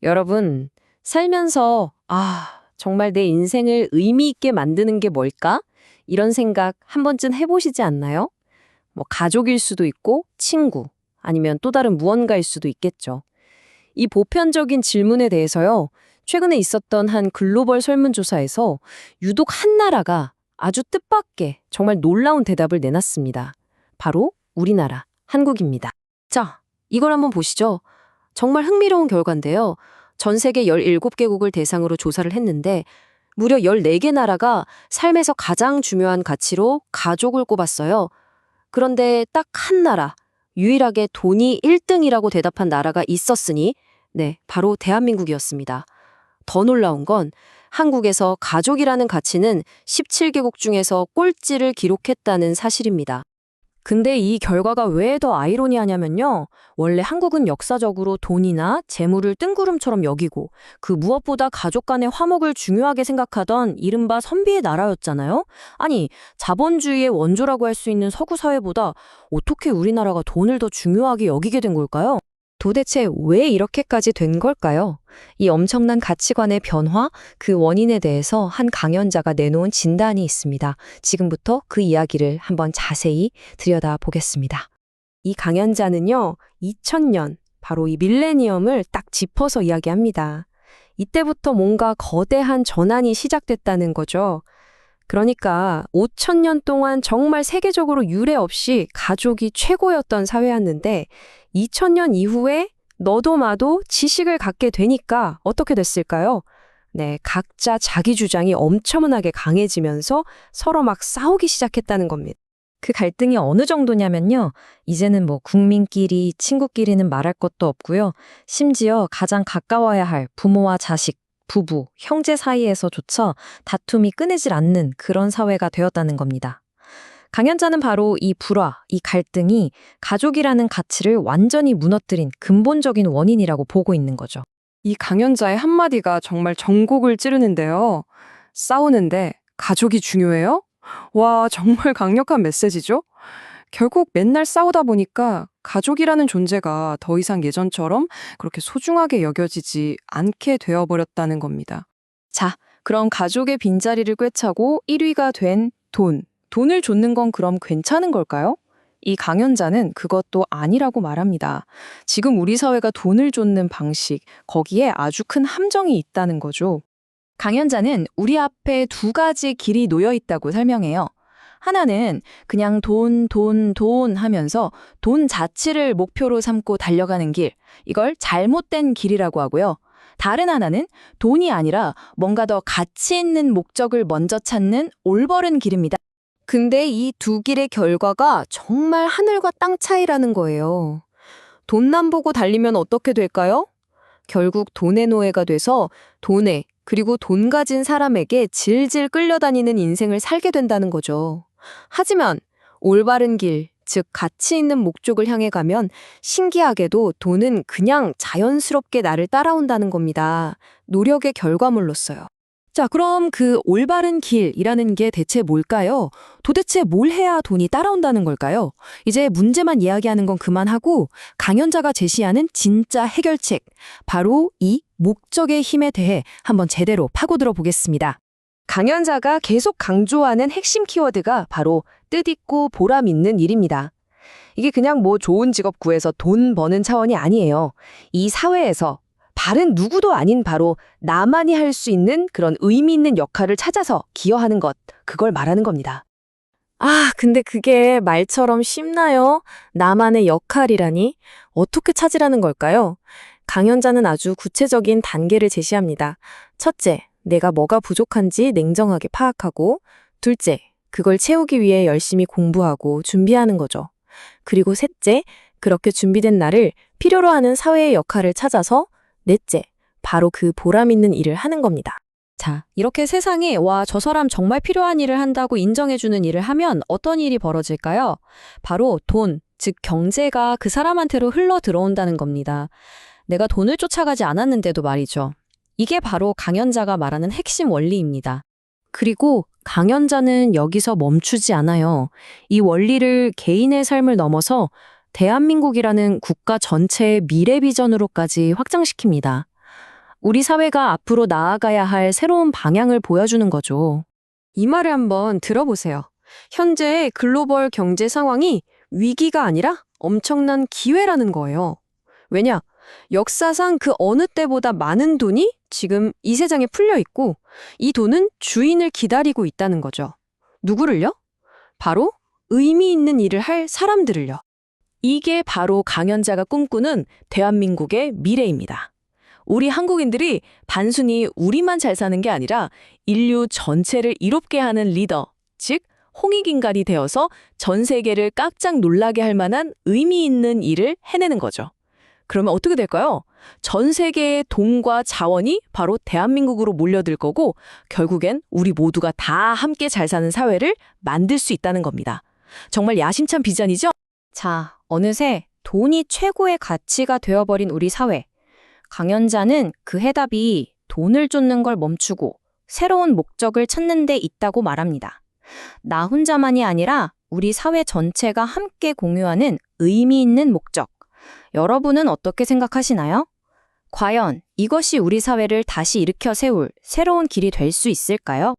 여러분, 살면서, 정말 내 인생을 의미 있게 만드는 게 뭘까? 이런 생각 한 번쯤 해보시지 않나요? 뭐, 가족일 수도 있고, 친구, 아니면 또 다른 무언가일 수도 있겠죠. 이 보편적인 질문에 대해서요, 최근에 있었던 한 글로벌 설문조사에서 유독 한 나라가 아주 뜻밖의 정말 놀라운 대답을 내놨습니다. 바로 우리나라, 한국입니다. 자, 이걸 한번 보시죠. 정말 흥미로운 결과인데요. 전 세계 17개국을 대상으로 조사를 했는데 무려 14개 나라가 삶에서 가장 중요한 가치로 가족을 꼽았어요. 그런데 딱 한 나라, 유일하게 돈이 1등이라고 대답한 나라가 있었으니 네, 바로 대한민국이었습니다. 더 놀라운 건 한국에서 가족이라는 가치는 17개국 중에서 꼴찌를 기록했다는 사실입니다. 근데 이 결과가 왜 더 아이러니하냐면요. 원래 한국은 역사적으로 돈이나 재물을 뜬구름처럼 여기고 그 무엇보다 가족 간의 화목을 중요하게 생각하던 이른바 선비의 나라였잖아요. 아니, 자본주의의 원조라고 할 수 있는 서구 사회보다 어떻게 우리나라가 돈을 더 중요하게 여기게 된 걸까요? 도대체 왜 이렇게까지 된 걸까요? 이 엄청난 가치관의 변화, 그 원인에 대해서 한 강연자가 내놓은 진단이 있습니다. 지금부터 그 이야기를 한번 자세히 들여다보겠습니다. 이 강연자는요, 2000년, 바로 이 밀레니엄을 딱 짚어서 이야기합니다. 이때부터 뭔가 거대한 전환이 시작됐다는 거죠. 그러니까 5000년 동안 정말 세계적으로 유례 없이 가족이 최고였던 사회였는데 2000년 이후에 너도 마도 지식을 갖게 되니까 어떻게 됐을까요? 네, 각자 자기 주장이 엄청나게 강해지면서 서로 막 싸우기 시작했다는 겁니다. 그 갈등이 어느 정도냐면요. 이제는 뭐 국민끼리, 친구끼리는 말할 것도 없고요. 심지어 가장 가까워야 할 부모와 자식, 부부, 형제 사이에서조차 다툼이 끊이질 않는 그런 사회가 되었다는 겁니다. 강연자는 바로 이 불화, 이 갈등이 가족이라는 가치를 완전히 무너뜨린 근본적인 원인이라고 보고 있는 거죠. 이 강연자의 한마디가 정말 전곡을 찌르는데요. 싸우는데 가족이 중요해요? 와, 정말 강력한 메시지죠? 결국 맨날 싸우다 보니까 가족이라는 존재가 더 이상 예전처럼 그렇게 소중하게 여겨지지 않게 되어버렸다는 겁니다. 자, 그럼 가족의 빈자리를 꿰차고 1위가 된 돈. 돈을 줬는 건 그럼 괜찮은 걸까요? 이 강연자는 그것도 아니라고 말합니다. 지금 우리 사회가 돈을 쫓는 방식, 거기에 아주 큰 함정이 있다는 거죠. 강연자는 우리 앞에 두 가지 길이 놓여 있다고 설명해요. 하나는 그냥 돈 하면서 돈 자체를 목표로 삼고 달려가는 길, 이걸 잘못된 길이라고 하고요. 다른 하나는 돈이 아니라 뭔가 더 가치 있는 목적을 먼저 찾는 올바른 길입니다. 근데 이 두 길의 결과가 정말 하늘과 땅 차이라는 거예요. 돈만 보고 달리면 어떻게 될까요? 결국 돈의 노예가 돼서 돈에 그리고 돈 가진 사람에게 질질 끌려다니는 인생을 살게 된다는 거죠. 하지만 올바른 길, 즉 가치 있는 목적을 향해 가면 신기하게도 돈은 그냥 자연스럽게 나를 따라온다는 겁니다. 노력의 결과물로서요. 자, 그럼 그 올바른 길이라는 게 대체 뭘까요? 도대체 뭘 해야 돈이 따라온다는 걸까요? 이제 문제만 이야기하는 건 그만하고 강연자가 제시하는 진짜 해결책, 바로 이 목적의 힘에 대해 한번 제대로 파고들어 보겠습니다. 강연자가 계속 강조하는 핵심 키워드가 바로 뜻있고 보람 있는 일입니다. 이게 그냥 뭐 좋은 직업 구해서 돈 버는 차원이 아니에요. 이 사회에서 다른 누구도 아닌 바로 나만이 할 수 있는 그런 의미 있는 역할을 찾아서 기여하는 것, 그걸 말하는 겁니다. 근데 그게 말처럼 쉽나요? 나만의 역할이라니? 어떻게 찾으라는 걸까요? 강연자는 아주 구체적인 단계를 제시합니다. 첫째, 내가 뭐가 부족한지 냉정하게 파악하고, 둘째, 그걸 채우기 위해 열심히 공부하고 준비하는 거죠. 그리고 셋째, 그렇게 준비된 나를 필요로 하는 사회의 역할을 찾아서 넷째, 바로 그 보람 있는 일을 하는 겁니다. 자, 이렇게 세상에 저 사람 정말 필요한 일을 한다고 인정해주는 일을 하면 어떤 일이 벌어질까요? 바로 돈, 즉 경제가 그 사람한테로 흘러 들어온다는 겁니다. 내가 돈을 쫓아가지 않았는데도 말이죠. 이게 바로 강연자가 말하는 핵심 원리입니다. 그리고 강연자는 여기서 멈추지 않아요. 이 원리를 개인의 삶을 넘어서 대한민국이라는 국가 전체의 미래 비전으로까지 확장시킵니다. 우리 사회가 앞으로 나아가야 할 새로운 방향을 보여주는 거죠. 이 말을 한번 들어보세요. 현재 글로벌 경제 상황이 위기가 아니라 엄청난 기회라는 거예요. 왜냐? 역사상 그 어느 때보다 많은 돈이 지금 이 세상에 풀려 있고 이 돈은 주인을 기다리고 있다는 거죠. 누구를요? 바로 의미 있는 일을 할 사람들을요. 이게 바로 강연자가 꿈꾸는 대한민국의 미래입니다. 우리 한국인들이 단순히 우리만 잘 사는 게 아니라 인류 전체를 이롭게 하는 리더, 즉 홍익인간이 되어서 전 세계를 깜짝 놀라게 할 만한 의미 있는 일을 해내는 거죠. 그러면 어떻게 될까요? 전 세계의 돈과 자원이 바로 대한민국으로 몰려들 거고 결국엔 우리 모두가 다 함께 잘 사는 사회를 만들 수 있다는 겁니다. 정말 야심찬 비전이죠? 자, 어느새 돈이 최고의 가치가 되어버린 우리 사회. 강연자는 그 해답이 돈을 쫓는 걸 멈추고 새로운 목적을 찾는 데 있다고 말합니다. 나 혼자만이 아니라 우리 사회 전체가 함께 공유하는 의미 있는 목적. 여러분은 어떻게 생각하시나요? 과연 이것이 우리 사회를 다시 일으켜 세울 새로운 길이 될 수 있을까요?